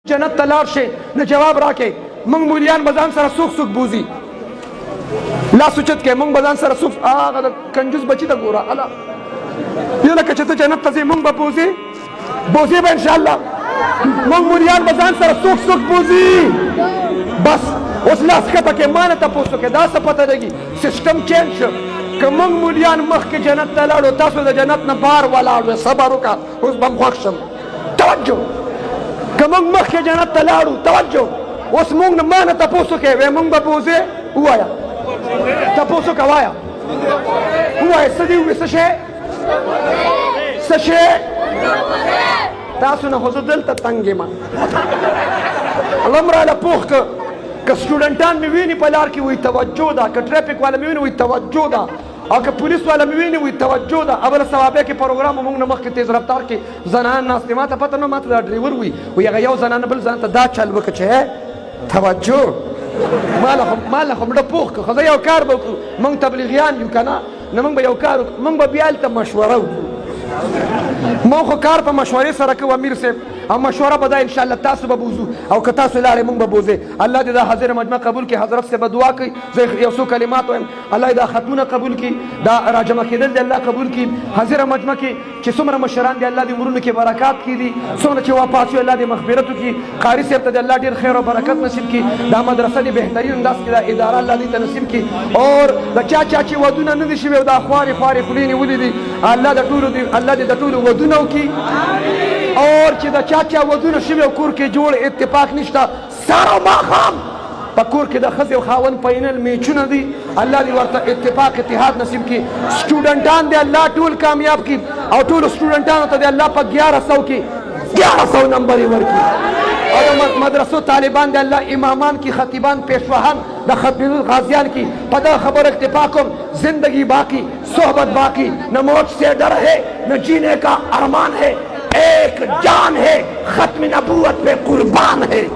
جنت تلار شي نه جواب راکې مونږ مولیان بزان سره سوک سوک بوزي لا سوچت کې مونږ بزان سره سوک هغه د کنجوس بچی ته ګوره الا یو لکه چې ته جنت ته ځې مونږ به بوزي به انشاءالله مونږ مولیان بزان سره سوک سوک بوزي بس اوس لاس کته کې مانه تاسو کې دا څه پته لګي سیستم چینج شو که مونږ مولیان مخکې جنت ته لاړو تاسو د جنت نه بار ولاړو صبر وکړه اوس به م خوښ شم توجه که موږ مخکې جنت ته لاړو توجه اوس موږ نه مانه تپوس وکړې وایي موږ به بوځې ووایه تپوس وکړه وایه ووایه څه دې ووایي څه شی څه شی تاسو نه خو زه دلته تنګ یم الله م راله پوخ که سټوډنټان مې ویني په لار کې وایي توجه ده که ټریفک والا مې ویني وایي توجه ده او که پولیس والا مې ویني وایي توجه ده اوله ثوابیه کې پروګرام موږ نه مخکې تیز رفتار کې زنان ناستې ما ته پته نه ما ته دا ډریور وایي هغه یو زنانه بل ځان ته دا چل وکړه چې توجه ما له خو مړه پوخ که خو زه یو کار به وکړو موږ تبلیغیان یو که نه نه موږ به یو کار وکړو موږ به بیا هلته مشوره وکړو موږ خو کار په مشورې سره کوو امیر صاحب او مشوره به دا انشاءالله تاسو به بوزو او که تاسو لاړې موږ به بوځې الله دې دا حاضر مجمع قبول کړي حضرت صاحب به دعا کوي زه یو څو کلمات وایم الله دې دا ختمونه قبول کړي دا راجمع کېدل دې الله قبول کړي حاضره مجمع کې چې څومره مشران دي الله دې عمرونو کې برکات کړي څومره چې وفات شوي الله دې مغفرت وکړي قاري صاحب ته دې الله ډېر خیر او برکت نصیب کړي دا مدرسه دې بهترین انداز کې دا اداره الله دې ته نصیب کړي اور د چا چې ودونه نه دي شوي او دا خوارې خولې نیولې دي الله دې د ټولو ودونه وکړي اور چې د چا ودونه شوي او کور کې جوړ اتفاق نشته سهار او ماښام په کور کې د ښځې او خاوند فاینل میچونه دي الله دې ورته اتفاق اتحاد نصیب کړي سټوډنټان دې الله ټول کامیاب کړي او ټولو سټوډنټانو ته دې الله په 1100 کې 1100 نمبر یې ورکړي او د مدرسو طالبان دې الله امامان کی خطیبان پیشواهان د ختم غازیان کی په دغه خبر اکتفا کوم زندگی باقی صحبت باقی نہ موت سے ڈر ہے نہ جینے کا ارمان ہے ایک جان ہے ختم نبوت پہ قربان ہے